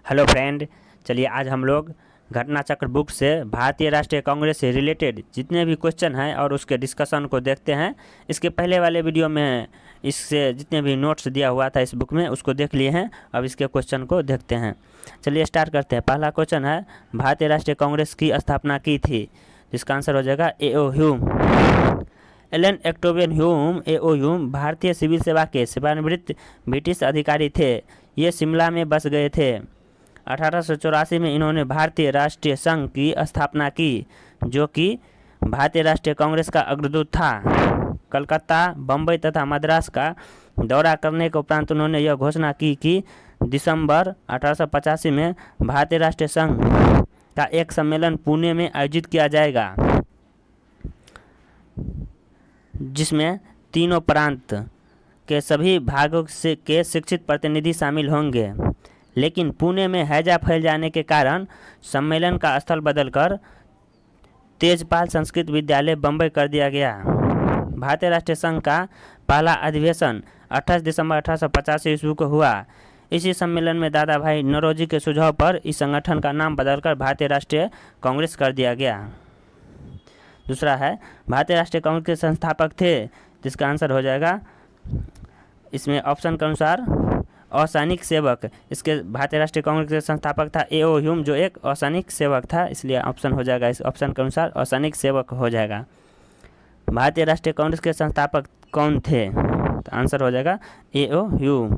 Hello friend, चलिए आज हम लोग घटना चक्र बुक से भारतीय राष्ट्रीय कांग्रेस से रिलेटेड जितने भी क्वेश्चन हैं और उसके डिस्कशन को देखते हैं। इसके पहले वाले वीडियो में इससे जितने भी नोट्स दिया हुआ था इस बुक में उसको देख लिए हैं। अब इसके क्वेश्चन को देखते हैं। चलिए स्टार्ट करते हैं। पहला क्वेश्चन है, भारतीय राष्ट्रीय कांग्रेस की स्थापना की थी, जिसका आंसर हो जाएगा A.O. Hume. Allan Octavian Hume A.O. Hume भारतीय सिविल सेवा के सेवानिवृत्त ब्रिटिश अधिकारी थे। ये शिमला में बस गए थे। 1884 में इन्होंने भारतीय राष्ट्रीय संघ की स्थापना की, जो कि भारतीय राष्ट्रीय कांग्रेस का अग्रदूत था। कलकत्ता, बम्बई तथा मद्रास का दौरा करने के उपरांत उन्होंने यह घोषणा की कि दिसंबर 1885 में भारतीय राष्ट्रीय संघ का एक सम्मेलन पुणे में आयोजित किया जाएगा, जिसमें तीनों प्रांत के सभी भागों से के शिक्षित प्रतिनिधि शामिल होंगे। लेकिन पुणे में हैजा फैल जाने के कारण सम्मेलन का स्थल बदलकर तेजपाल संस्कृत विद्यालय बम्बई कर दिया गया। भारतीय राष्ट्रीय संघ का पहला अधिवेशन 28 दिसंबर 1885 ईस्वी को हुआ। इसी सम्मेलन में दादा भाई नौरोजी के सुझाव पर इस संगठन का नाम बदलकर भारतीय राष्ट्रीय कांग्रेस कर दिया गया। दूसरा है, भारतीय राष्ट्रीय कांग्रेस के संस्थापक थे, जिसका आंसर हो जाएगा इसमें ऑप्शन के अनुसार असैनिक सेवक। इसके भारतीय राष्ट्रीय कांग्रेस के संस्थापक था A.O. ह्यूम, जो एक असैनिक सेवक था, इसलिए ऑप्शन हो जाएगा इस ऑप्शन के अनुसार असैनिक सेवक हो जाएगा। भारतीय राष्ट्रीय कांग्रेस के संस्थापक कौन थे? तो आंसर हो जाएगा A.O. ह्यूम।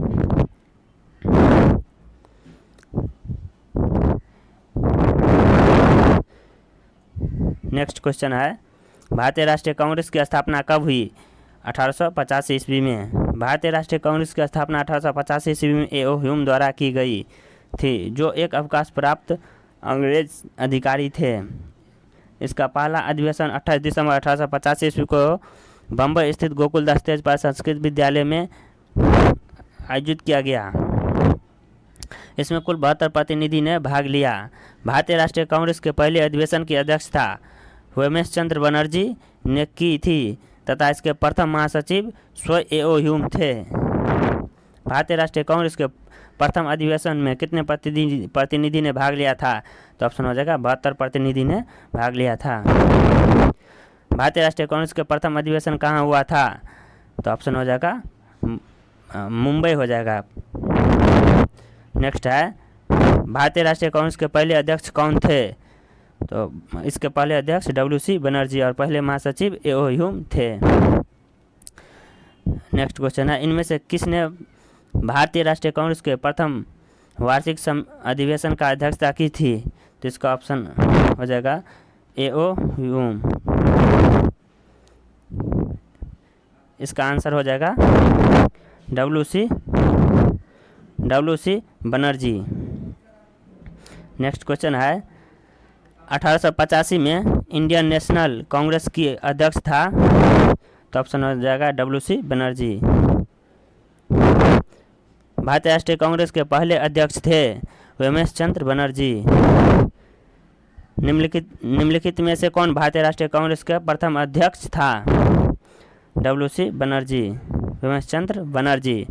नेक्स्ट क्वेश्चन है, भारतीय राष्ट्रीय कांग्रेस की स्थापना कब हुई? 1885 ईस्वी में। भारतीय राष्ट्रीय कांग्रेस की स्थापना 1885 ईस्वी में A.O. ह्यूम द्वारा की गई थी, जो एक अवकाश प्राप्त अंग्रेज अधिकारी थे। इसका पहला अधिवेशन 28 दिसंबर 1885 ईस्वी को बम्बई स्थित गोकुलदास तेजपाल संस्कृत विद्यालय में आयोजित किया गया। इसमें कुल 72 प्रतिनिधि ने भाग लिया। भारतीय राष्ट्रीय कांग्रेस के पहले अधिवेशन की अध्यक्षता हेमेश चंद्र बनर्जी ने की थी तथा इसके प्रथम महासचिव स्वयं A.O. ह्यूम थे। भारतीय राष्ट्रीय कांग्रेस के प्रथम अधिवेशन में कितने प्रतिनिधि ने भाग लिया था? तो ऑप्शन हो जाएगा 72 प्रतिनिधि ने भाग लिया था। भारतीय राष्ट्रीय कांग्रेस के प्रथम अधिवेशन कहाँ हुआ था? तो ऑप्शन हो जाएगा मुंबई हो जाएगा। नेक्स्ट है, भारतीय राष्ट्रीय कांग्रेस के पहले अध्यक्ष कौन थे? तो इसके पहले अध्यक्ष W.C. बनर्जी और पहले महासचिव A.O. ह्यूम थे। नेक्स्ट क्वेश्चन है, इनमें से किसने भारतीय राष्ट्रीय कांग्रेस के प्रथम वार्षिक अधिवेशन का अध्यक्षता की थी? तो इसका ऑप्शन हो जाएगा A.O. ह्यूम। इसका आंसर हो जाएगा W.C. बनर्जी। नेक्स्ट क्वेश्चन है, 1885 में इंडियन नेशनल कांग्रेस की अध्यक्ष था, तो ऑप्शन हो जाएगा W.C. बनर्जी। भारतीय राष्ट्रीय कांग्रेस के पहले अध्यक्ष थे हेमेश चंद्र बनर्जी। निम्नलिखित में से कौन भारतीय राष्ट्रीय कांग्रेस का प्रथम अध्यक्ष था? W.C. बनर्जी, हेमेश चंद्र बनर्जी।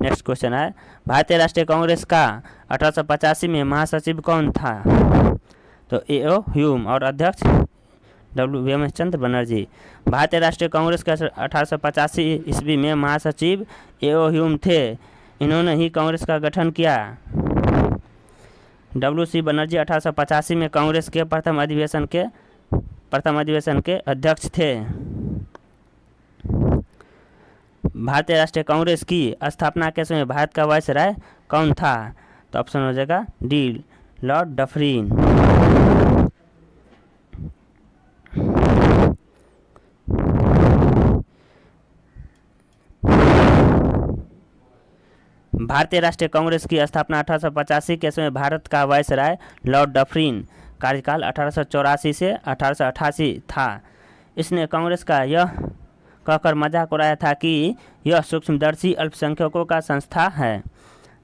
नेक्स्ट क्वेश्चन है, भारतीय राष्ट्रीय कांग्रेस का 1885 में महासचिव कौन था? तो A.O. ह्यूम और अध्यक्ष हेमेश चंद्र बनर्जी। भारतीय राष्ट्रीय कांग्रेस का 1885 ईस्वी में महासचिव A.O. ह्यूम थे। इन्होंने ही कांग्रेस का गठन किया। W.C. बनर्जी 1885 में कांग्रेस के प्रथम अधिवेशन के अध्यक्ष थे। भारतीय राष्ट्रीय कांग्रेस की स्थापना के समय भारत का वायसराय कौन था? तो ऑप्शन हो जाएगा D. Lord Dufferin. भारतीय राष्ट्रीय कांग्रेस की स्थापना 1885 के समय भारत का वायसराय लॉर्ड डफरिन, कार्यकाल 1884 से 1888 था। इसने कांग्रेस का यह कहकर मजाक उड़ाया था कि यह सूक्ष्मदर्शी अल्पसंख्यकों का संस्था है।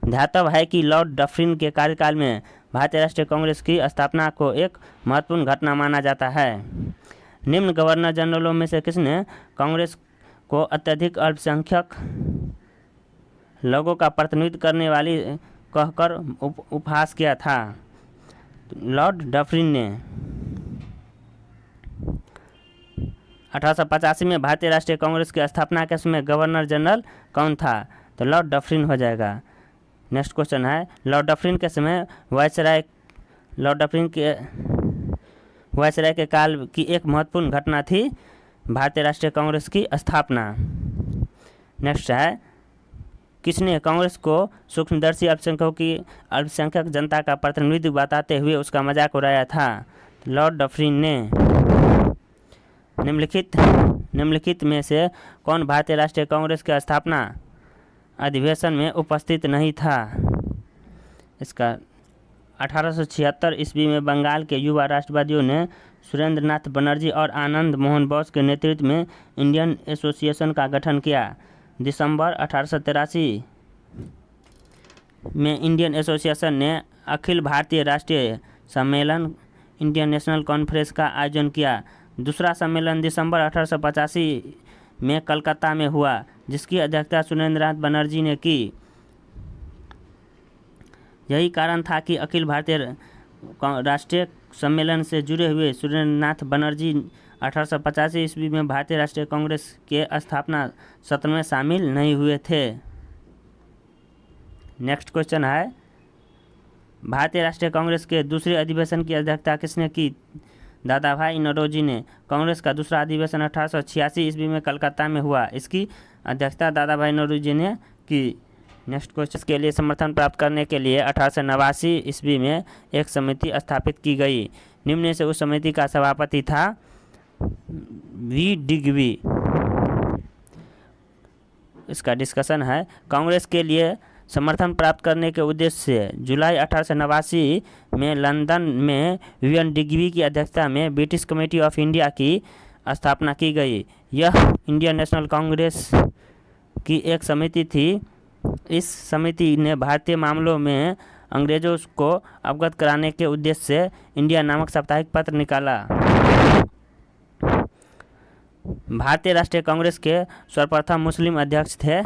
ध्यातव्य है कि लॉर्ड डफरिन के कार्यकाल में भारतीय राष्ट्रीय कांग्रेस की स्थापना को एक महत्वपूर्ण घटना माना जाता है। निम्न गवर्नर जनरलों में से किसने कांग्रेस को अत्यधिक अल्पसंख्यक लोगों का प्रतिनिधित्व करने वाली कहकर उपहास किया था? लॉर्ड डफरिन ने। 1885 में भारतीय राष्ट्रीय कांग्रेस की स्थापना के समय गवर्नर जनरल कौन था? तो लॉर्ड डफरिन हो जाएगा। नेक्स्ट क्वेश्चन है, लॉर्ड डफरिन के समय वायसराय के काल की एक महत्वपूर्ण घटना थी भारतीय राष्ट्रीय कांग्रेस की स्थापना। नेक्स्ट है, किसने कांग्रेस को सूक्ष्मदर्शी अल्पसंख्यक जनता का प्रतिनिधित्व बताते हुए उसका मजाक उड़ाया था? लॉर्ड डफरिन ने। निम्नलिखित में से कौन भारतीय राष्ट्रीय कांग्रेस के स्थापना अधिवेशन में उपस्थित नहीं था? इसका 1876 ईस्वी में बंगाल के युवा राष्ट्रवादियों ने सुरेंद्रनाथ बनर्जी और आनंद मोहन बोस के नेतृत्व में इंडियन एसोसिएशन का गठन किया। दिसंबर 1883 में इंडियन एसोसिएशन ने अखिल भारतीय राष्ट्रीय सम्मेलन इंडियन नेशनल कॉन्फ्रेंस का आयोजन किया। दूसरा सम्मेलन दिसंबर 1885 में कलकत्ता में हुआ, जिसकी अध्यक्षता सुरेंद्रनाथ बनर्जी ने की। यही कारण था कि अखिल भारतीय राष्ट्रीय सम्मेलन से जुड़े हुए सुरेंद्रनाथ बनर्जी 1885 ईस्वी में भारतीय राष्ट्रीय कांग्रेस के स्थापना सत्र में शामिल नहीं हुए थे। नेक्स्ट क्वेश्चन है, भारतीय राष्ट्रीय कांग्रेस के दूसरे अधिवेशन की अध्यक्षता किसने की? दादा भाई नौरोजी ने। कांग्रेस का दूसरा अधिवेशन 1886 ईस्वी में कलकत्ता में हुआ। इसकी अध्यक्षता दादा भाई नौरोजी ने की। नेक्स्ट क्वेश्चन के लिए समर्थन प्राप्त करने के लिए 1889 ईस्वी में एक समिति स्थापित की गई। निम्न में से उस समिति का सभापति था वी डिग्बी। इसका डिस्कशन है, कांग्रेस के लिए समर्थन प्राप्त करने के उद्देश्य से जुलाई 1889 में लंदन में वीएन डिग्बी की अध्यक्षता में ब्रिटिश कमेटी ऑफ इंडिया की स्थापना की गई। यह इंडियन नेशनल कांग्रेस की एक समिति थी। इस समिति ने भारतीय मामलों में अंग्रेजों को अवगत कराने के उद्देश्य से इंडिया नामक साप्ताहिक पत्र निकाला। भारतीय राष्ट्रीय कांग्रेस के सर्वप्रथम मुस्लिम अध्यक्ष थे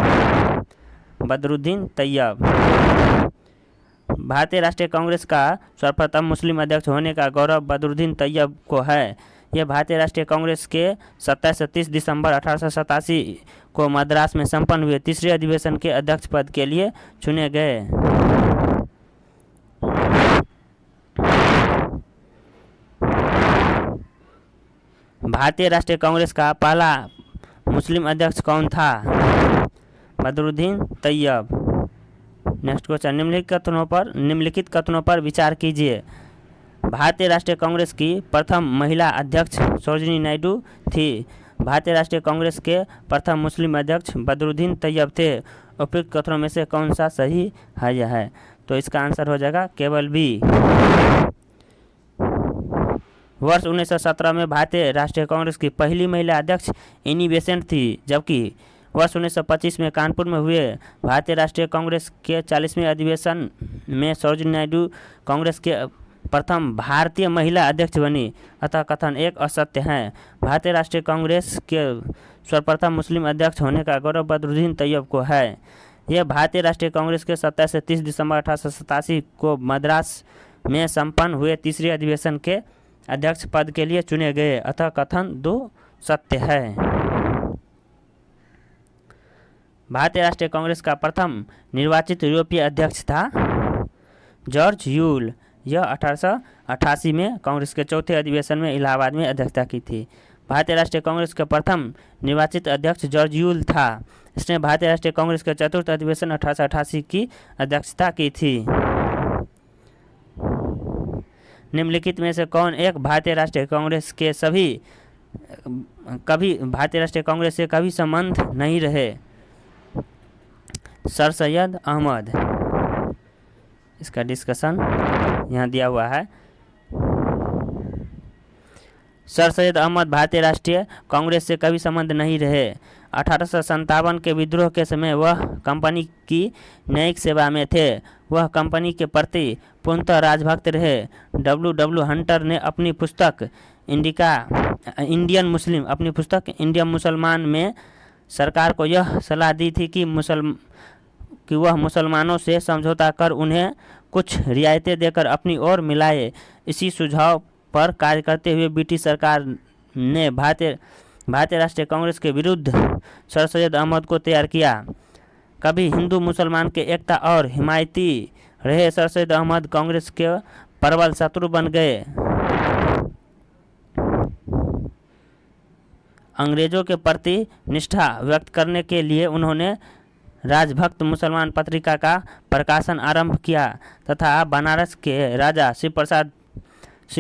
बदरुद्दीन तैयब। भारतीय राष्ट्रीय कांग्रेस का सर्वप्रथम मुस्लिम अध्यक्ष होने का गौरव बदरुद्दीन तैयब को है। यह भारतीय राष्ट्रीय कांग्रेस के 27 से 30 दिसंबर 1887 को मद्रास में संपन्न हुए तीसरे अधिवेशन के अध्यक्ष पद के लिए चुने गए। भारतीय राष्ट्रीय कांग्रेस का पहला मुस्लिम अध्यक्ष कौन था? बदरुद्दीन तैयब। नेक्स्ट क्वेश्चन, निम्नलिखित कथनों पर विचार कीजिए। भारतीय राष्ट्रीय कांग्रेस की प्रथम महिला अध्यक्ष सरोजिनी नायडू थी। भारतीय राष्ट्रीय कांग्रेस के प्रथम मुस्लिम अध्यक्ष बदरुद्दीन तैयब थे। उपयुक्त कथनों में से कौन सा सही है? यह है, तो इसका आंसर हो जाएगा केवल बी। वर्ष 1917 में भारतीय राष्ट्रीय कांग्रेस की पहली महिला अध्यक्ष एनी बेसेंट थी, जबकि वर्ष 1925 में कानपुर में हुए भारतीय राष्ट्रीय कांग्रेस के 40वें अधिवेशन में सरोजिनी नायडू कांग्रेस के प्रथम भारतीय महिला अध्यक्ष बनी। अतः कथन एक असत्य है। भारतीय राष्ट्रीय कांग्रेस के सर्वप्रथम मुस्लिम अध्यक्ष होने का गौरव बदरुद्दीन तैयब को है। यह भारतीय राष्ट्रीय कांग्रेस के 27 से 30 दिसंबर 1887 को मद्रास में संपन्न हुए तीसरे अधिवेशन के अध्यक्ष पद के लिए चुने गए। अतः कथन 2 सत्य है। भारतीय राष्ट्रीय कांग्रेस का प्रथम निर्वाचित यूरोपीय अध्यक्ष था जॉर्ज यूल। यह 1888 में कांग्रेस के चौथे अधिवेशन में इलाहाबाद में अध्यक्षता की थी। भारतीय राष्ट्रीय कांग्रेस का प्रथम निर्वाचित अध्यक्ष जॉर्ज यूल था। इसने भारतीय राष्ट्रीय कांग्रेस के चतुर्थ अधिवेशन 1888 की अध्यक्षता की थी। निम्नलिखित में से कौन एक भारतीय राष्ट्रीय कांग्रेस से कभी संबंध नहीं रहे? सर सैयद अहमद। इसका डिस्कशन यहाँ दिया हुआ है। सर सैयद अहमद भारतीय राष्ट्रीय कांग्रेस से कभी संबंध नहीं रहे। 1857 के विद्रोह के समय वह कंपनी की न्यायिक सेवा में थे। वह कंपनी के प्रति पूर्णतः राजभक्त रहे। W. हंटर ने अपनी पुस्तक इंडियन मुसलमान में सरकार को यह सलाह दी थी कि कि वह मुसलमानों से समझौता कर उन्हें कुछ रियायतें देकर अपनी ओर मिलाए। इसी सुझाव पर कार्य करते हुए ब्रिटिश सरकार ने भारतीय राष्ट्रीय कांग्रेस के विरुद्ध सर सैयद अहमद को तैयार किया। कभी हिंदू मुसलमान के एकता और हिमायती रहे सर सैयद अहमद कांग्रेस के प्रबल शत्रु बन गए। अंग्रेजों के प्रति निष्ठा व्यक्त करने के लिए उन्होंने राजभक्त मुसलमान पत्रिका का प्रकाशन आरंभ किया तथा बनारस के राजा शिव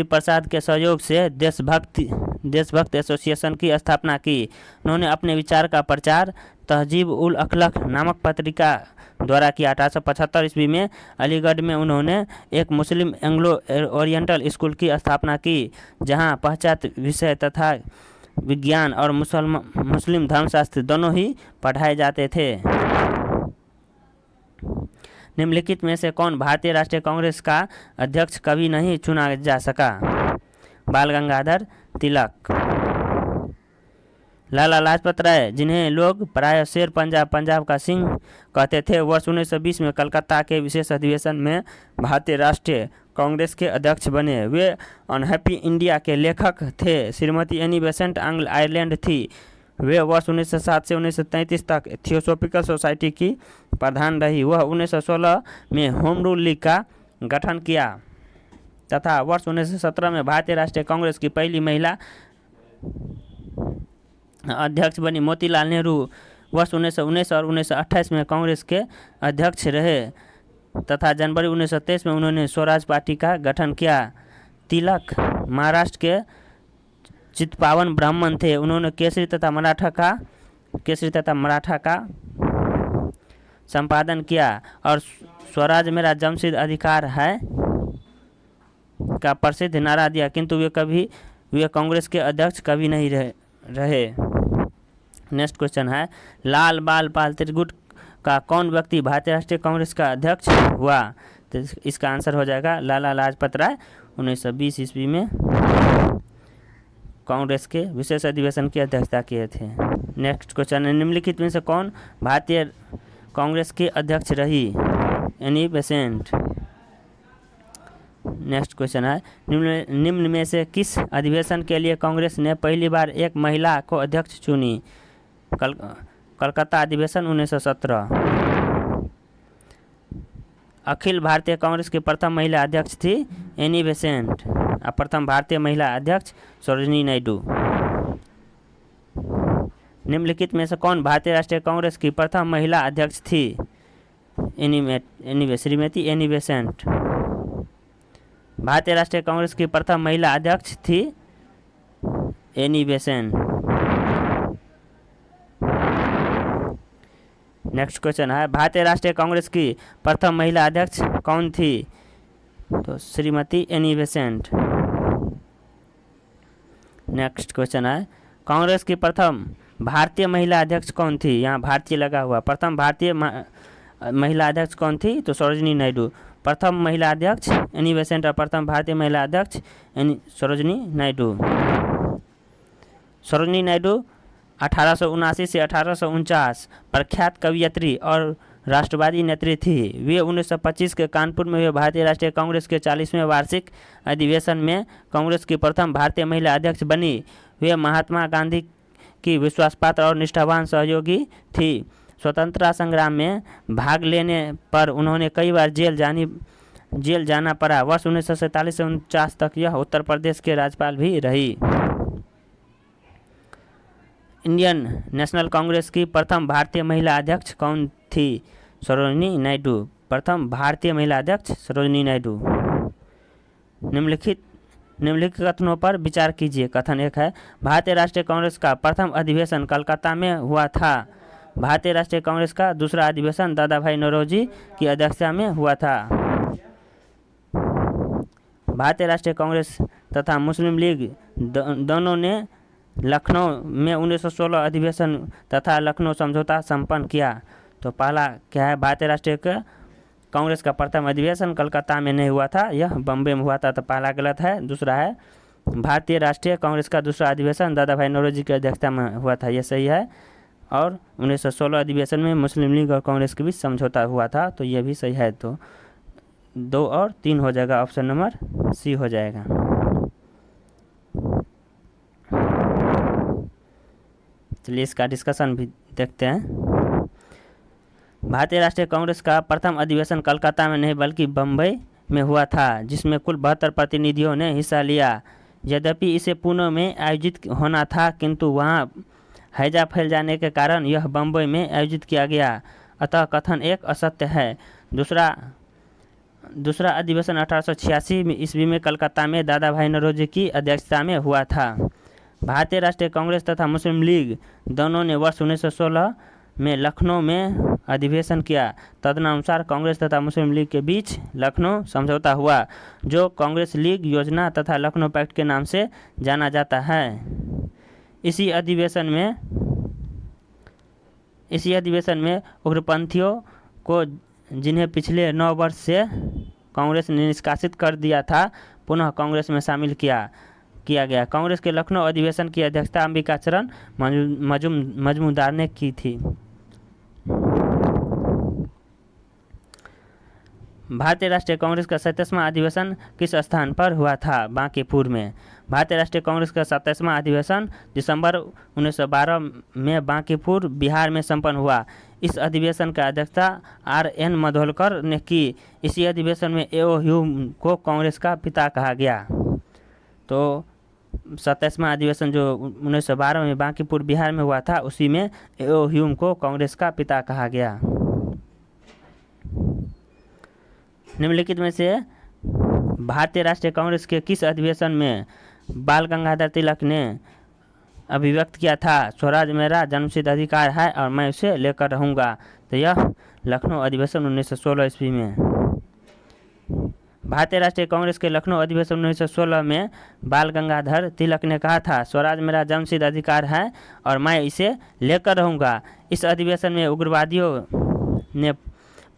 प्रसाद के सहयोग से देशभक्त एसोसिएशन की स्थापना की। उन्होंने अपने विचार का प्रचार तहजीब उल अखलाक नामक पत्रिका द्वारा किया। 1875 ईस्वी में अलीगढ़ में उन्होंने एक मुस्लिम एंग्लो ओरिएंटल स्कूल की स्थापना की, जहां पाश्चात्य विषय तथा विज्ञान और मुस्लिम धर्मशास्त्र दोनों ही पढ़ाए जाते थे। निम्नलिखित में से कौन भारतीय राष्ट्रीय कांग्रेस का अध्यक्ष कभी नहीं चुना जा सका? बाल गंगाधर तिलक। लाला लाजपत राय, जिन्हें लोग प्रायः शेर पंजाब का सिंह कहते थे, वर्ष 1920 में कलकत्ता के विशेष अधिवेशन में भारतीय राष्ट्रीय कांग्रेस के अध्यक्ष बने। वे अनहैप्पी इंडिया के लेखक थे। Shrimati Annie Besant Anglo Ireland थी। वे वर्ष 1907 से 1933 तक थियोसॉफिकल सोसाइटी की प्रधान रही। वह 1916 में होम रूल लीग का गठन किया तथा वर्ष 1917 में भारतीय राष्ट्रीय कांग्रेस की पहली महिला अध्यक्ष बनी। मोतीलाल नेहरू वर्ष 1919 और 1928 में कांग्रेस के अध्यक्ष रहे तथा जनवरी 1923 में उन्होंने स्वराज पार्टी का गठन किया। तिलक महाराष्ट्र के चित्पावन ब्राह्मण थे। उन्होंने केसरी तथा मराठा का संपादन किया और स्वराज मेरा जमशीद अधिकार है का प्रसिद्ध नारा दिया, किंतु वे कांग्रेस के अध्यक्ष कभी नहीं रहे। नेक्स्ट क्वेश्चन है, लाल बाल पाल त्रिगुट का कौन व्यक्ति भारतीय राष्ट्रीय कांग्रेस का अध्यक्ष हुआ? तो इसका आंसर हो जाएगा लाला लाजपत राय। 1920 ईस्वी में कांग्रेस के विशेष अधिवेशन की अध्यक्षता किए थे। नेक्स्ट क्वेश्चन है, निम्नलिखित में से कौन भारतीय कांग्रेस के अध्यक्ष रही? Annie Besant. नेक्स्ट क्वेश्चन है, निम्न में से किस अधिवेशन के लिए कांग्रेस ने पहली बार एक महिला को अध्यक्ष चुनी? कलकत्ता अधिवेशन 1917। अखिल भारतीय कांग्रेस की प्रथम महिला अध्यक्ष थी एनी बेसेंट। प्रथम भारतीय महिला अध्यक्ष सरोजिनी नायडू। निम्नलिखित में से कौन भारतीय राष्ट्रीय कांग्रेस की प्रथम महिला अध्यक्ष थी? Shrimati Annie Besant. भारतीय राष्ट्रीय कांग्रेस की प्रथम महिला अध्यक्ष थी एनी बेसेंट। नेक्स्ट क्वेश्चन है, भारतीय राष्ट्रीय कांग्रेस की प्रथम महिला अध्यक्ष कौन थी? तो Shrimati Annie Besant. Next question है, कांग्रेस की प्रथम भारतीय महिला अध्यक्ष कौन थी? यहाँ भारतीय लगा हुआ। प्रथम भारतीय महिला अध्यक्ष कौन थी? तो सरोजिनी नायडू। प्रथम महिला अध्यक्ष एनी बेसेंट और प्रथम भारतीय महिला अध्यक्ष सरोजिनी नायडू। सरोजिनी नायडू 1879 से 1849 प्रख्यात कवयित्री और राष्ट्रवादी नेत्री थी। वे 1925 के कानपुर में हुए भारतीय राष्ट्रीय कांग्रेस के 40वें वार्षिक अधिवेशन में कांग्रेस की प्रथम भारतीय महिला अध्यक्ष बनी। वे महात्मा गांधी की विश्वासपात्र और निष्ठावान सहयोगी थी। स्वतंत्रता संग्राम में भाग लेने पर उन्होंने कई बार जेल जाना पड़ा। वर्ष 1947 से 49 तक यह उत्तर प्रदेश के राज्यपाल भी रही। इंडियन नेशनल कांग्रेस की प्रथम भारतीय महिला अध्यक्ष कौन थी? सरोजिनी नायडू। प्रथम भारतीय महिला अध्यक्ष सरोजिनी नायडू। निम्नलिखित कथनों पर विचार कीजिए। कथन 1 है, भारतीय राष्ट्रीय कांग्रेस का प्रथम अधिवेशन कलकत्ता में हुआ था। भारतीय राष्ट्रीय कांग्रेस का दूसरा अधिवेशन दादा भाई नौरोजी की अध्यक्षता में हुआ था। भारतीय राष्ट्रीय कांग्रेस तथा मुस्लिम लीग दोनों ने लखनऊ में 1916 अधिवेशन तथा लखनऊ समझौता संपन्न किया। तो पहला क्या है, भारतीय राष्ट्रीय कांग्रेस का प्रथम अधिवेशन कलकत्ता में नहीं हुआ था, यह बम्बई में हुआ था, तो पहला गलत है। दूसरा है, भारतीय राष्ट्रीय कांग्रेस का दूसरा अधिवेशन दादा भाई नौरोजी की अध्यक्षता में हुआ था, यह सही है। और 1916 अधिवेशन में मुस्लिम लीग और कांग्रेस के बीच समझौता हुआ था, तो ये भी सही है। तो 2 और 3 हो जाएगा, ऑप्शन नंबर सी हो जाएगा। चलिए इसका डिस्कशन भी देखते हैं। भारतीय राष्ट्रीय कांग्रेस का प्रथम अधिवेशन कलकत्ता में नहीं बल्कि बम्बई में हुआ था, जिसमें कुल 72 प्रतिनिधियों ने हिस्सा लिया। यद्यपि इसे पुणे में आयोजित होना था, किंतु वहां हैजा फैल जाने के कारण यह बम्बई में आयोजित किया गया, अतः कथन एक असत्य है। दूसरा अधिवेशन 1886 ईस्वी में कलकत्ता में दादा भाई नौरोजी की अध्यक्षता में हुआ था। भारतीय राष्ट्रीय कांग्रेस तथा मुस्लिम लीग दोनों ने वर्ष 1916 में लखनऊ में अधिवेशन किया। तदनुसार कांग्रेस तथा मुस्लिम लीग के बीच लखनऊ समझौता हुआ, जो कांग्रेस लीग योजना तथा लखनऊ पैक्ट के नाम से जाना जाता है। इसी अधिवेशन में उग्रपंथियों को, जिन्हें पिछले 9 वर्ष से कांग्रेस ने निष्कासित कर दिया था, पुनः कांग्रेस में शामिल किया गया। कांग्रेस के लखनऊ अधिवेशन की अध्यक्षता अंबिकाचरण मजूमदार ने की थी। भारतीय राष्ट्रीय कांग्रेस का 27वां अधिवेशन किस स्थान पर हुआ था? बांकीपुर में। भारतीय राष्ट्रीय कांग्रेस का 27वां अधिवेशन दिसंबर 1912 में बांकीपुर, बिहार में संपन्न हुआ। इस अधिवेशन का अध्यक्षता R.N. मधोलकर ने की। इसी अधिवेशन में A.O. ह्यूम को कांग्रेस का पिता कहा गया। तो 27वां अधिवेशन जो 1912 में बांकीपुर, बिहार में हुआ था, उसी में A.O. ह्यूम को कांग्रेस का पिता कहा गया। निम्नलिखित में से भारतीय राष्ट्रीय कांग्रेस के किस अधिवेशन में बाल गंगाधर तिलक ने अभिव्यक्त किया था, स्वराज मेरा जन्मसिद्ध अधिकार है और मैं उसे लेकर रहूँगा? तो यह लखनऊ अधिवेशन 1916 ईस्वी में। भारतीय राष्ट्रीय कांग्रेस के लखनऊ अधिवेशन 1916 में बाल गंगाधर तिलक ने कहा था, स्वराज मेरा जन्मसिद्ध अधिकार है और मैं इसे लेकर रहूँगा। इस अधिवेशन में उग्रवादियों ने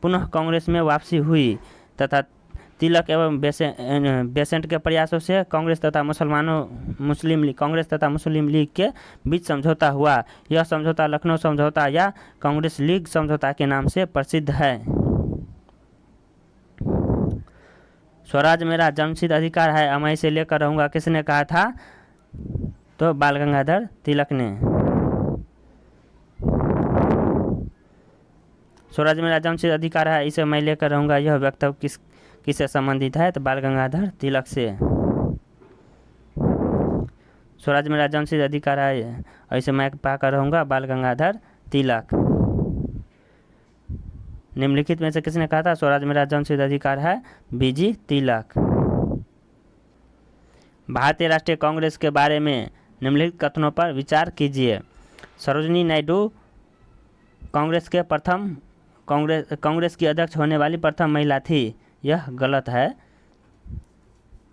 पुनः कांग्रेस में वापसी हुई तथा तिलक एवं बेसेंट के प्रयासों से कांग्रेस तथा मुस्लिम लीग के बीच समझौता हुआ। यह समझौता लखनऊ समझौता या कांग्रेस लीग समझौता के नाम से प्रसिद्ध है। स्वराज मेरा जन्मसिद्ध अधिकार है, मैं इसे लेकर रहूँगा, किसने कहा था? तो बाल गंगाधर तिलक ने। स्वराज मेरा जन्मसिद्ध अधिकार है, इसे मैं लेकर रहूँगा, यह वक्तव्य किससे संबंधित है? तो बाल गंगाधर तिलक से। स्वराज मेरा जन्मसिद्ध अधिकार है, ऐसे मैं पाकर रहूँगा, बाल गंगाधर तिलक। निम्नलिखित में से किसने कहा था स्वराज मेरा जन्मसिद्ध अधिकार है? BG तिलक। भारतीय राष्ट्रीय कांग्रेस के बारे में निम्नलिखित कथनों पर विचार कीजिए। सरोजिनी नायडू कांग्रेस की अध्यक्ष होने वाली प्रथम महिला थी। यह गलत है।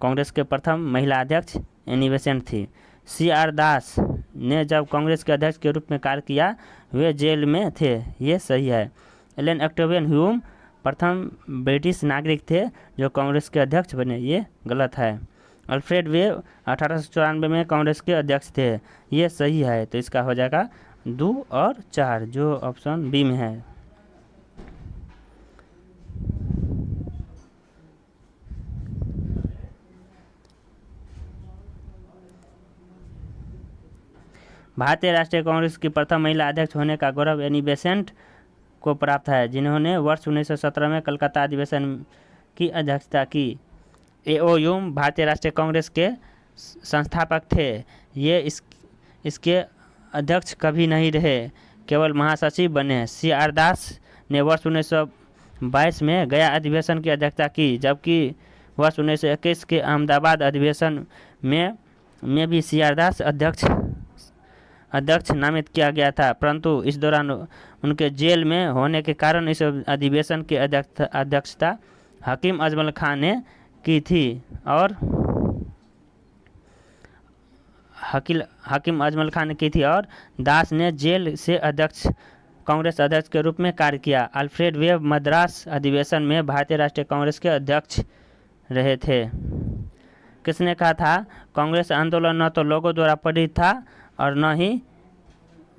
कांग्रेस के प्रथम महिला अध्यक्ष एनी बेसेंट थी। C.R. दास ने जब कांग्रेस के अध्यक्ष के रूप में कार्य किया, वे जेल में थे। ये सही है। एलन ऑक्टेवियन ह्यूम प्रथम ब्रिटिश नागरिक थे जो कांग्रेस के अध्यक्ष बने। ये गलत है। अल्फ्रेड वेब 1894 में कांग्रेस के अध्यक्ष थे। ये सही है। तो इसका हो जाएगा 2 और 4, जो ऑप्शन बी में है। भारतीय राष्ट्रीय कांग्रेस की प्रथम महिला अध्यक्ष होने का गौरव एनी बेसेंट को प्राप्त है, जिन्होंने वर्ष 1917 में कलकत्ता अधिवेशन की अध्यक्षता की। A.O. ह्यूम भारतीय राष्ट्रीय कांग्रेस के संस्थापक थे। ये इसके अध्यक्ष कभी नहीं रहे, केवल महासचिव बने। C.R. दास ने वर्ष 1922 में गया अधिवेशन की अध्यक्षता की, जबकि वर्ष 1921 के अहमदाबाद अधिवेशन में भी C.R. दास अध्यक्ष नामित किया गया था, परंतु इस दौरान उनके जेल में होने के कारण इस अधिवेशन की अध्यक्षता हकीम अजमल खान ने की थी और हकीम अजमल खान ने की थी और दास ने जेल से कांग्रेस अध्यक्ष के रूप में कार्य किया। अल्फ्रेड वेब मद्रास अधिवेशन में भारतीय राष्ट्रीय कांग्रेस के अध्यक्ष रहे थे। किसने कहा था कांग्रेस आंदोलन न तो लोगों द्वारा प्रेरित था और न ही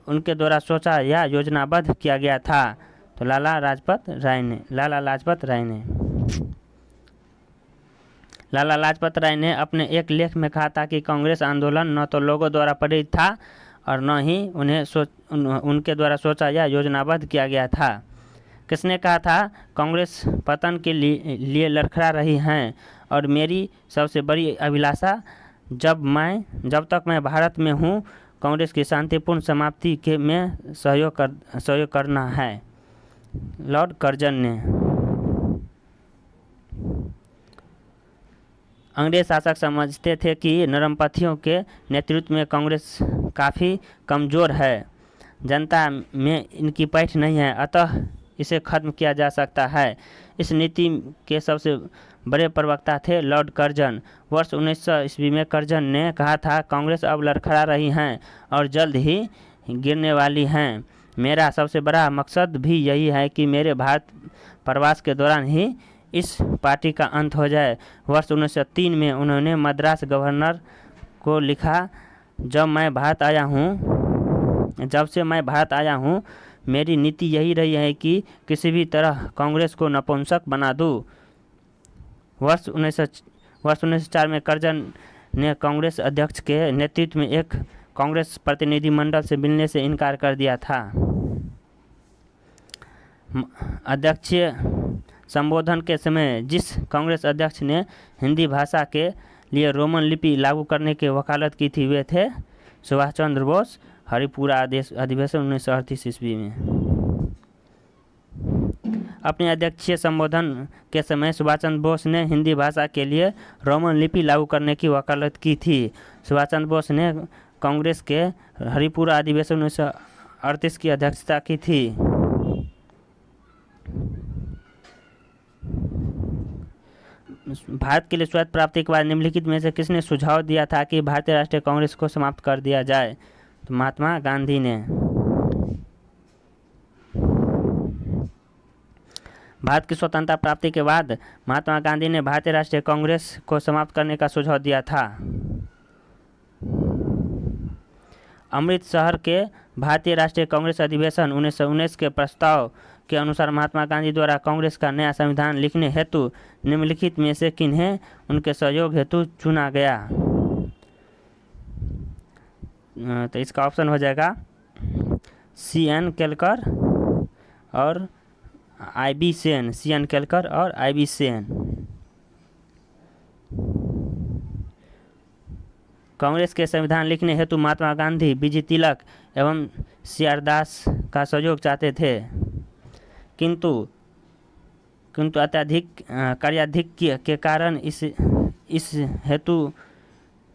उनके द्वारा सोचा या योजनाबद्ध किया गया था? तो लाला लाजपत राय ने। लाला लाजपत राय ने अपने एक लेख में कहा था कि कांग्रेस आंदोलन न तो लोगों द्वारा प्रेरित था और न ही उनके द्वारा सोचा या योजनाबद्ध किया गया था। किसने कहा था? कांग्रेस पतन के लिए लड़खड़ा रही है और मेरी सबसे बड़ी अभिलाषा जब तक मैं भारत में हूँ कांग्रेस की शांतिपूर्ण समाप्ति के में सहयोग करना है। लॉर्ड कर्जन ने। अंग्रेज शासक समझते थे कि नरमपंथियों के नेतृत्व में कांग्रेस काफ़ी कमज़ोर है, जनता में इनकी पैठ नहीं है, अतः इसे खत्म किया जा सकता है। इस नीति के सबसे बड़े प्रवक्ता थे लॉर्ड कर्जन। वर्ष 1900 ईस्वी में कर्जन ने कहा था, कांग्रेस अब लड़खड़ा रही हैं और जल्द ही गिरने वाली हैं। मेरा सबसे बड़ा मकसद भी यही है कि मेरे भारत प्रवास के दौरान ही इस पार्टी का अंत हो जाए। वर्ष 1903 में उन्होंने मद्रास गवर्नर को लिखा, जब से मैं भारत आया हूँ मेरी नीति यही रही है कि किसी भी तरह कांग्रेस को नपुंसक बना दूँ। वर्ष 1904 में कर्जन ने कांग्रेस अध्यक्ष के नेतृत्व में एक कांग्रेस प्रतिनिधिमंडल से मिलने से इनकार कर दिया था। अध्यक्षीय संबोधन के समय जिस कांग्रेस अध्यक्ष ने हिंदी भाषा के लिए रोमन लिपि लागू करने की वकालत की थी वे थे सुभाष चंद्र बोस। हरिपुरा अधिवेशन 1938 ईस्वी में। अपने अध्यक्षीय संबोधन के समय सुभाष चंद्र बोस ने हिंदी भाषा के लिए रोमन लिपि लागू करने की वकालत की थी। सुभाष चंद्र बोस ने कांग्रेस के हरिपुरा अधिवेशन 1938 की अध्यक्षता की थी। भारत के लिए स्वायत्त प्राप्ति के बाद निम्नलिखित में से किसने सुझाव दिया था कि भारतीय राष्ट्रीय कांग्रेस को समाप्त कर दिया जाए? तो महात्मा गांधी ने। भारत की स्वतंत्रता प्राप्ति के बाद महात्मा गांधी ने भारतीय राष्ट्रीय कांग्रेस को समाप्त करने का सुझाव दिया था। अमृतसर के भारतीय राष्ट्रीय कांग्रेस अधिवेशन 1919 के प्रस्ताव के अनुसार महात्मा गांधी द्वारा कांग्रेस का नया संविधान लिखने हेतु निम्नलिखित में से किन्हें उनके सहयोग हेतु चुना गया? तो इसका ऑप्शन हो जाएगा C.N. केलकर और I.B. सेन। C.N. केलकर और I.B. सेन। कांग्रेस के संविधान लिखने हेतु महात्मा गांधी बीजी तिलक एवं C.R. दास का सहयोग चाहते थे, किंतु अत्यधिक कार्याधिक्य के कारण इस हेतु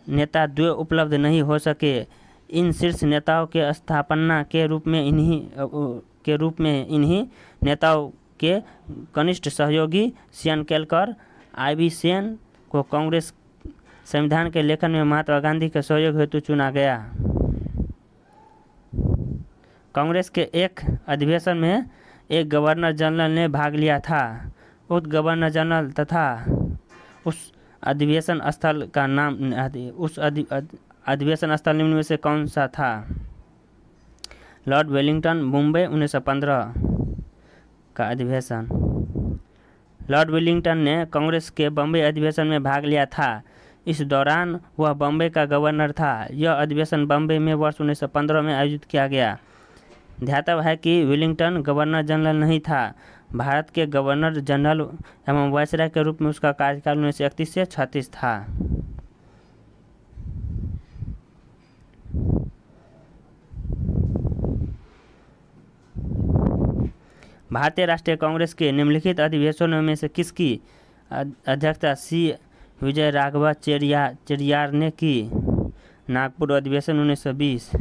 नेता द्वय उपलब्ध नहीं हो सके। इन शीर्ष नेताओं के स्थापना के रूप में इन्हीं नेताओं के कनिष्ठ सहयोगी C.N. केलकर I.B. सेन को कांग्रेस संविधान के लेखन में महात्मा गांधी के सहयोग हेतु चुना गया। कांग्रेस के एक अधिवेशन में एक गवर्नर जनरल ने भाग लिया था। उस गवर्नर जनरल तथा उस अधिवेशन स्थल का नाम अधिवेशन स्थल निम्न में से कौन सा था? लॉर्ड वेलिंगटन, मुंबई 1915 का अधिवेशन। लॉर्ड वेलिंगटन ने कांग्रेस के बम्बई अधिवेशन में भाग लिया था। इस दौरान वह बम्बई का गवर्नर था। यह अधिवेशन बम्बई में वर्ष 1915 में आयोजित किया गया। ध्यातव्य है कि वेलिंगटन गवर्नर जनरल नहीं था। भारत के गवर्नर जनरल एवं वायसराय के रूप में उसका कार्यकाल 1931 से 1936 था। भारतीय राष्ट्रीय कांग्रेस के निम्नलिखित अधिवेशनों में से किसकी अध्यक्षता C. विजय राघव चेरियार ने की? नागपुर अधिवेशन 1920।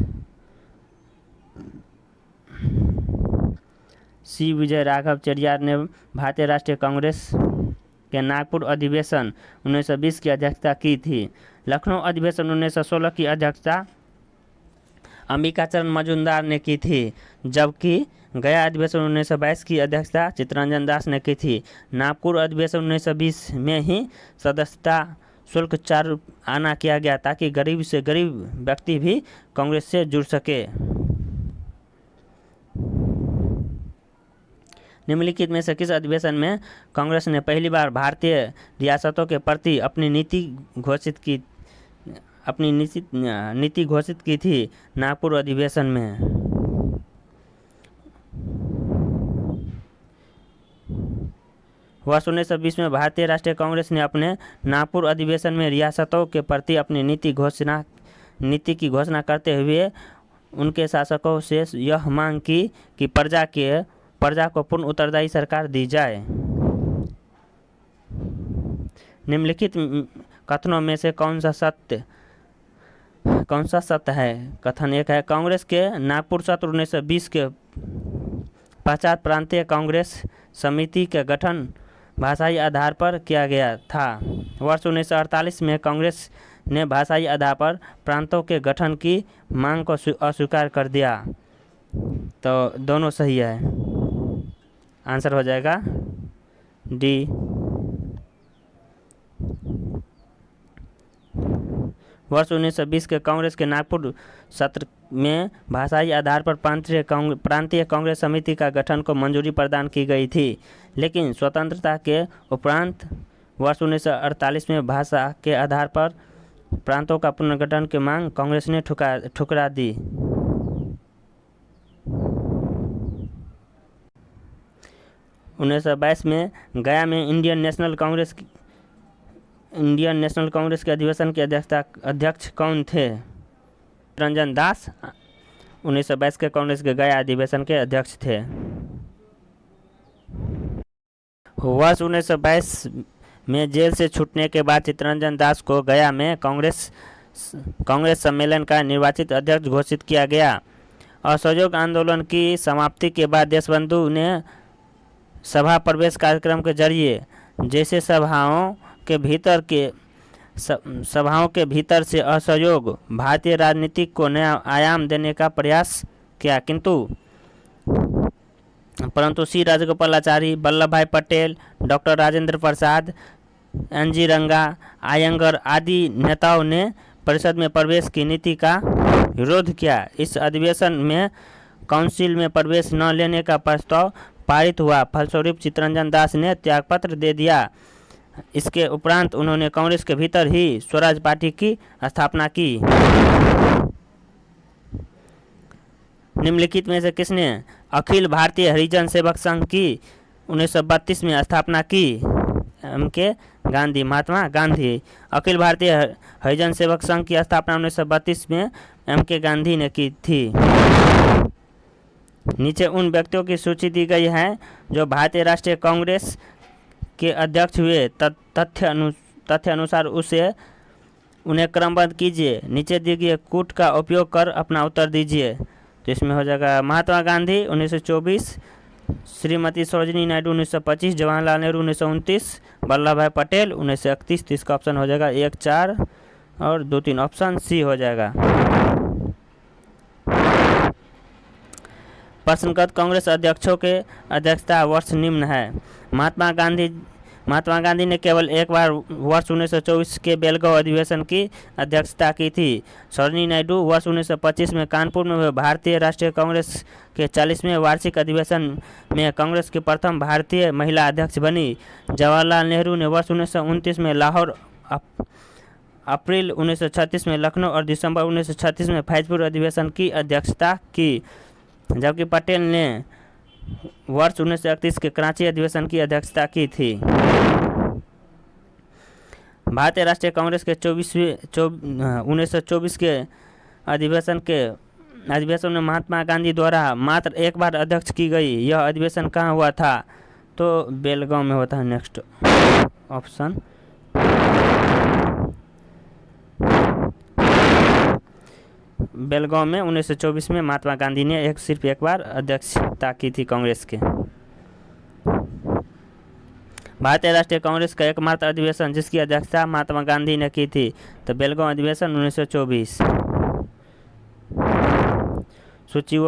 C. विजय राघव चेरियार ने भारतीय राष्ट्रीय कांग्रेस के नागपुर अधिवेशन 1920 की अध्यक्षता की थी। लखनऊ अधिवेशन 1916 की अध्यक्षता अंबिकाचरण मजूमदार ने की थी, जबकि गया अधिवेशन 1922 की अध्यक्षता चित्तरंजन दास ने की थी। नागपुर अधिवेशन 1920 में ही सदस्यता शुल्क 4 आना किया गया ताकि गरीब से गरीब व्यक्ति भी कांग्रेस से जुड़ सके। निम्नलिखित में से किस अधिवेशन में कांग्रेस ने पहली बार भारतीय रियासतों के प्रति अपनी नीति घोषित की थी? नागपुर अधिवेशन में। वर्ष 1920 में भारतीय राष्ट्रीय कांग्रेस ने अपने नागपुर अधिवेशन में रियासतों के प्रति अपनी नीति की घोषणा करते हुए उनके शासकों से यह मांग की कि प्रजा को पूर्ण उत्तरदायी सरकार दी जाए। निम्नलिखित कथनों में से कौन सा सत्य है? कथन 1 है, कांग्रेस के नागपुर सत्र 1920 के पश्चात प्रांतीय कांग्रेस समिति का गठन भाषाई आधार पर किया गया था। वर्ष 1948 में कांग्रेस ने भाषाई आधार पर प्रांतों के गठन की मांग को अस्वीकार कर दिया। तो दोनों सही है, आंसर हो जाएगा डी। वर्ष 1920 के कांग्रेस के नागपुर सत्र में भाषाई आधार पर प्रांतीय कांग्रेस समिति का गठन को मंजूरी प्रदान की गई थी, लेकिन स्वतंत्रता के उपरांत वर्ष 1948 में भाषा के आधार पर प्रांतों का पुनर्गठन की मांग कांग्रेस ने ठुकरा दी। उन्नीस सौ 22 में गया में इंडियन नेशनल कांग्रेस के अधिवेशन के अध्यक्ष कौन थे? रंजन दास 1922 के कांग्रेस के गया अधिवेशन के अध्यक्ष थे। वर्ष 1922 में जेल से छूटने के बाद चित्तरंजन दास को गया में कांग्रेस सम्मेलन का निर्वाचित अध्यक्ष घोषित किया गया। असहयोग आंदोलन की समाप्ति के बाद देशबंधु ने सभा प्रवेश कार्यक्रम के जरिए जैसे सभाओं के भीतर से असहयोग भारतीय राजनीति को नया आयाम देने का प्रयास किया, परंतु सी राजगोपालाचारी, वल्लभ भाई पटेल, डॉक्टर राजेंद्र प्रसाद, एन.जी. रंगा, आयंगर आदि नेताओं ने परिषद में प्रवेश की नीति का विरोध किया। इस अधिवेशन में काउंसिल में प्रवेश न लेने का प्रस्ताव पारित हुआ, फलस्वरूप चित्तरंजन दास ने त्यागपत्र दे दिया। इसके उपरांत उन्होंने कांग्रेस के भीतर ही स्वराज पार्टी की स्थापना की। निम्नलिखित में से किसने अखिल भारतीय हरिजन सेवक संघ की 1932 में स्थापना की? M.K. गांधी, महात्मा गांधी। अखिल भारतीय हरिजन सेवक संघ की स्थापना 1932 में M.K. गांधी ने की थी। नीचे उन व्यक्तियों की सूची दी गई है जो भारतीय राष्ट्रीय कांग्रेस के अध्यक्ष हुए। तथ्य अनुसार उन्हें क्रमबद्ध कीजिए। नीचे दिए गए कूट का उपयोग कर अपना उत्तर दीजिए। तो इसमें हो जाएगा महात्मा गांधी 1924, श्रीमती सरोजिनी नायडू 1925, जवाहरलाल नेहरू 1929, वल्लभ भाई पटेल 1931। तो इसका ऑप्शन हो जाएगा 1, 4 और 2, 3, ऑप्शन सी हो जाएगा। प्रश्नगत कांग्रेस अध्यक्षों के अध्यक्षता वर्ष निम्न है। महात्मा गांधी ने केवल एक बार वर्ष 1924 के बेलगांव अधिवेशन की अध्यक्षता की थी। सरोजिनी नायडू वर्ष 1925 में कानपुर में हुए भारतीय राष्ट्रीय कांग्रेस के 40वें वार्षिक अधिवेशन में कांग्रेस की प्रथम भारतीय महिला अध्यक्ष बनी। जवाहरलाल नेहरू ने वर्ष 1929 में लाहौर, अप्रैल 1936 में लखनऊ और दिसंबर 1936 में फैजपुर अधिवेशन की अध्यक्षता की, जबकि पटेल ने वर्ष 1931 के कराची अधिवेशन की अध्यक्षता की थी। भारतीय राष्ट्रीय कांग्रेस के 1924 के अधिवेशन में महात्मा गांधी द्वारा मात्र एक बार अध्यक्ष की गई। यह अधिवेशन कहाँ हुआ था? तो बेलगांव में होता है। नेक्स्ट ऑप्शन बेलगांव में 1924 में महात्मा गांधी ने सिर्फ एक बार अध्यक्षता की थी कांग्रेस के। भारतीय राष्ट्रीय कांग्रेस का एकमात्र अधिवेशन जिसकी अध्यक्षता महात्मा गांधी ने की थी, तो बेलगांव अधिवेशन 1924। सूची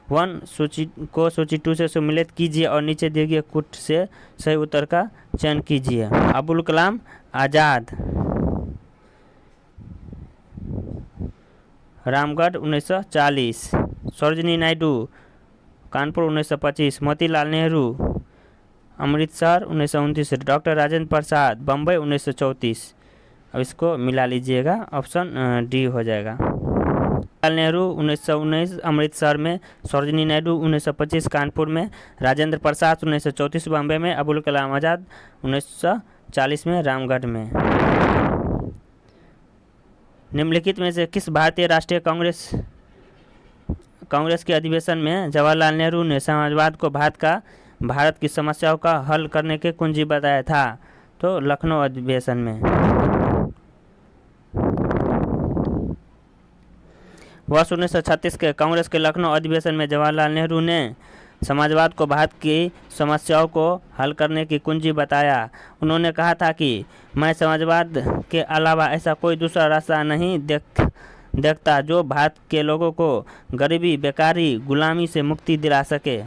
1 सूची 2 से सम्मिलित कीजिए और नीचे दिए गए कूट से सही उत्तर का चयन कीजिए। अबुल कलाम आज़ाद, रामगढ़ 1940। सरोजिनी नायडू कानपुर 1925, मोतीलाल नेहरू अमृतसर 1929, डॉक्टर राजेंद्र प्रसाद बम्बई 1934। अब इसको मिला लीजिएगा, ऑप्शन डी हो जाएगा। जवाहरलाल नेहरू 1919 अमृतसर में, सरोजिनी नायडू 1925 कानपुर में, राजेंद्र प्रसाद 1934 बॉम्बे में, अबुल कलाम आज़ाद 1940 में रामगढ़ में। निम्नलिखित में से किस भारतीय राष्ट्रीय कांग्रेस के अधिवेशन में जवाहरलाल नेहरू ने समाजवाद को भारत की समस्याओं का हल करने के कुंजी बताया था? तो लखनऊ अधिवेशन में। वर्ष 1936 के कांग्रेस के लखनऊ अधिवेशन में जवाहरलाल नेहरू ने समाजवाद को भारत की समस्याओं को हल करने की कुंजी बताया। उन्होंने कहा था कि मैं समाजवाद के अलावा ऐसा कोई दूसरा रास्ता नहीं देखता जो भारत के लोगों को गरीबी, बेकारी, गुलामी से मुक्ति दिला सके।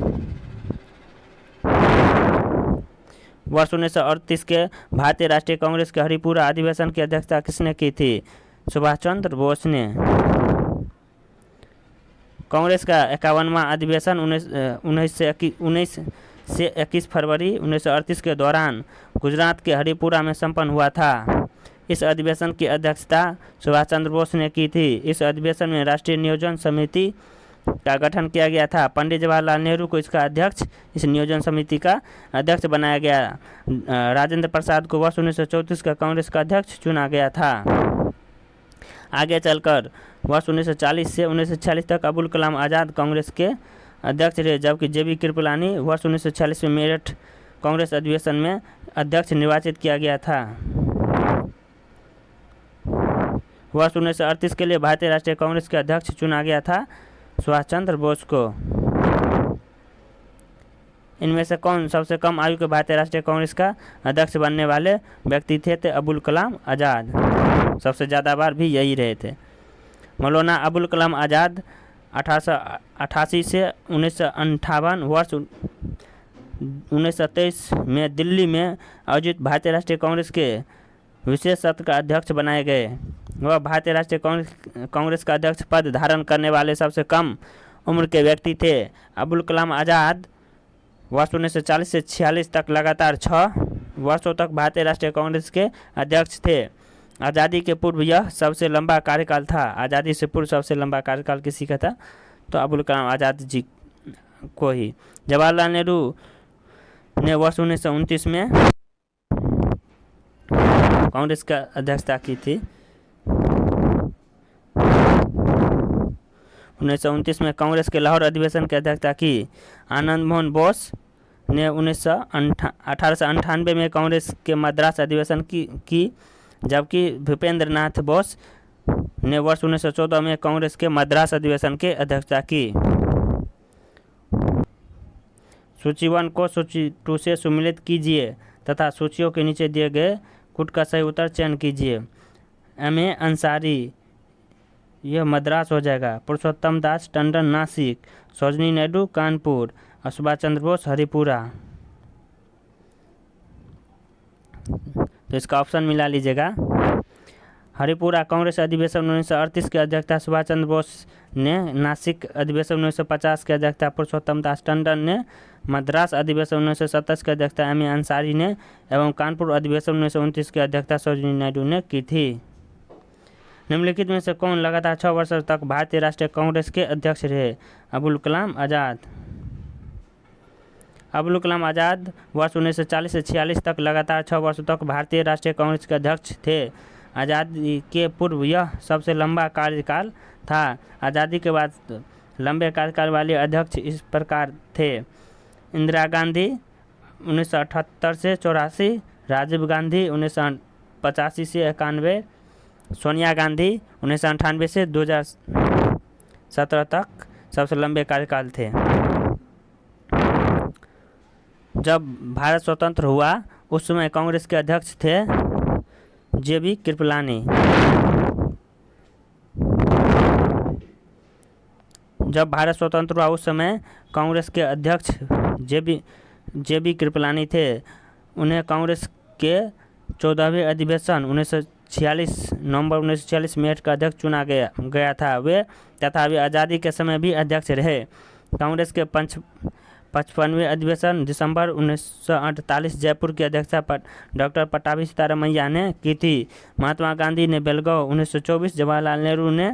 वर्ष 1938 के भारतीय राष्ट्रीय कांग्रेस के हरिपुरा अधिवेशन की अध्यक्षता किसने की थी? सुभाष चंद्र बोस ने। कांग्रेस का 51वां अधिवेशन 19 से 21 फरवरी 1938 के दौरान गुजरात के हरिपुरा में संपन्न हुआ था। इस अधिवेशन की अध्यक्षता सुभाष चंद्र बोस ने की थी। इस अधिवेशन में राष्ट्रीय नियोजन समिति का गठन किया गया था। पंडित जवाहरलाल नेहरू को इस नियोजन समिति का अध्यक्ष बनाया गया। राजेंद्र प्रसाद को वर्ष 1934 का कांग्रेस का अध्यक्ष चुना गया था। आगे चलकर वर्ष 1940 से 1946 तक अबुल कलाम आज़ाद कांग्रेस के अध्यक्ष रहे, जबकि जे बी कृपलानी वर्ष 1946 में मेरठ कांग्रेस अधिवेशन में अध्यक्ष निर्वाचित किया गया था। वर्ष 1938 के लिए भारतीय राष्ट्रीय कांग्रेस के अध्यक्ष चुना गया था सुभाष चंद्र बोस को। इनमें से कौन सबसे कम आयु के भारतीय राष्ट्रीय कांग्रेस का अध्यक्ष बनने वाले व्यक्ति थे? तो अबुल कलाम आज़ाद सबसे ज़्यादा बार भी यही रहे थे। मौलाना अबुल कलाम आज़ाद 1888 से 1958 वर्ष 1923 में दिल्ली में आयोजित भारतीय राष्ट्रीय कांग्रेस के विशेष सत्र का अध्यक्ष बनाए गए। वह भारतीय राष्ट्रीय कांग्रेस का अध्यक्ष पद धारण करने वाले सबसे कम उम्र के व्यक्ति थे। अबुल कलाम आज़ाद वर्ष 1940 से 46 तक लगातार 6 वर्षों तक भारतीय राष्ट्रीय कांग्रेस के अध्यक्ष थे। आज़ादी के पूर्व यह सबसे लंबा कार्यकाल था। आज़ादी से पूर्व सबसे लंबा कार्यकाल किसी का था? तो अबुल कलाम आज़ाद जी को ही। जवाहरलाल नेहरू ने वर्ष 1929 में कांग्रेस का अध्यक्षता की थी। 1929 में कांग्रेस के लाहौर अधिवेशन की अध्यक्षता की। आनंद मोहन बोस ने 1898 में कांग्रेस के मद्रास अधिवेशन की, जबकि भूपेंद्र नाथ बोस ने वर्ष 1914 में कांग्रेस के मद्रास अधिवेशन की अध्यक्षता की। सूची 1 को सूची 2 से सम्मिलित कीजिए तथा सूचियों के नीचे दिए गए कुट का सही उत्तर चयन कीजिए। M.A. अंसारी, यह मद्रास हो जाएगा। पुरुषोत्तम दास टंडन नासिक, सरोजिनी नायडू कानपुर और सुभाष चंद्र बोस हरिपुरा। तो इसका ऑप्शन मिला लीजिएगा। हरिपुरा कांग्रेस अधिवेशन 1938 की अध्यक्षता सुभाष चंद्र बोस ने, नासिक अधिवेशन 1950 की अध्यक्षता पुरुषोत्तम दास टंडन ने, मद्रास अधिवेशन 1927 की अध्यक्षता M.A. अंसारी ने एवं कानपुर अधिवेशन 1929 की अध्यक्षता सरोजिनी नायडू ने की थी। निम्नलिखित में से कौन लगातार 6 वर्षों तक भारतीय राष्ट्रीय कांग्रेस के अध्यक्ष रहे? अबुल कलाम आज़ाद। अबुल कलाम आज़ाद वर्ष 1940 से 46 तक लगातार 6 वर्षों तक भारतीय राष्ट्रीय कांग्रेस के अध्यक्ष थे। आज़ादी के पूर्व यह सबसे लंबा कार्यकाल था। आज़ादी के बाद लंबे कार्यकाल वाले अध्यक्ष इस प्रकार थे: इंदिरा गांधी 1978 से 84, राजीव गांधी 1985 से 91, सोनिया गांधी 1998 से 2017 तक सबसे लंबे कार्यकाल थे। जब भारत स्वतंत्र हुआ उस समय कांग्रेस के अध्यक्ष थे जे बी कृपलानी। जब भारत स्वतंत्र हुआ उस समय कांग्रेस के अध्यक्ष जे बी कृपलानी थे। उन्हें कांग्रेस के 14वें अधिवेशन 1946 नवंबर 1946 मेरठ का अध्यक्ष चुना गया था। वे आज़ादी के समय भी अध्यक्ष रहे। कांग्रेस के 55वें अधिवेशन दिसंबर 1948 जयपुर की अध्यक्षता पर डॉक्टर पट्टाभी सीतारामैया ने की थी। महात्मा गांधी ने बेलगांव 1924, जवाहरलाल नेहरू ने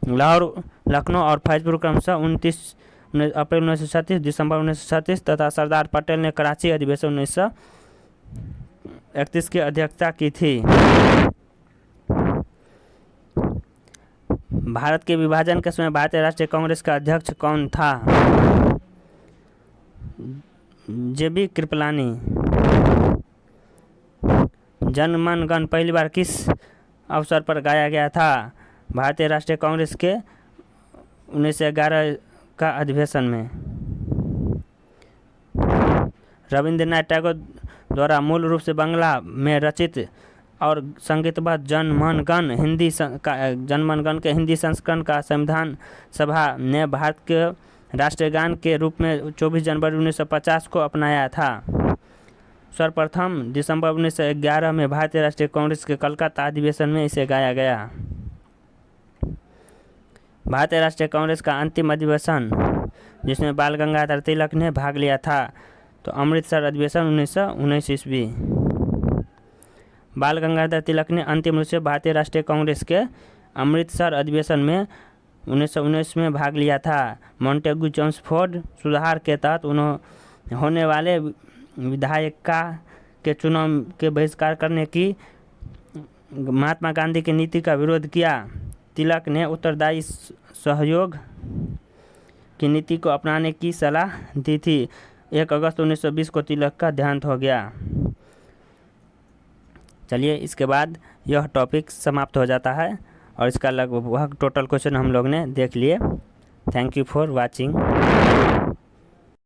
लाहौर, लखनऊ और फैजपुर क्रमशः 29 अप्रैल 1937, दिसंबर 1937 तथा सरदार पटेल ने कराची अधिवेशन 1931 की अध्यक्षता की थी। भारत के विभाजन के समय भारतीय राष्ट्रीय कांग्रेस का अध्यक्ष कौन था? जेबी कृपलानी। जन मन गण पहली बार किस अवसर पर गाया गया था? भारतीय राष्ट्रीय कांग्रेस के 1911 का अधिवेशन में। रविंद्रनाथ टैगोर द्वारा मूल रूप से बांग्ला में रचित और संगीतबद्ध जनमन गण के हिंदी संस्करण का संविधान सभा ने भारत के राष्ट्रीय गान के रूप में 24 जनवरी 1950 को अपनाया था। सर्वप्रथम दिसंबर 1911 में भारतीय राष्ट्रीय कांग्रेस के कलकत्ता अधिवेशन में इसे गाया गया। भारतीय राष्ट्रीय कांग्रेस का अंतिम अधिवेशन जिसमें बाल गंगाधर तिलक ने भाग लिया था तो अमृतसर अधिवेशन 1919 ईस्वी। बाल गंगाधर तिलक ने अंतिम रूप से भारतीय राष्ट्रीय कांग्रेस के अमृतसर अधिवेशन में 1919 में भाग लिया था। मॉन्टेगू चेम्सफोर्ड सुधार के तहत उन्होंने होने वाले विधायिका के चुनाव के बहिष्कार करने की महात्मा गांधी की नीति का विरोध किया। तिलक ने उत्तरदायी सहयोग की नीति को अपनाने की सलाह दी थी। 1 अगस्त 1920 को तिलक का देहांत हो गया। चलिए, इसके बाद यह टॉपिक समाप्त हो जाता है और इसका लगभग टोटल क्वेश्चन हम लोग ने देख लिए। Thank you for watching.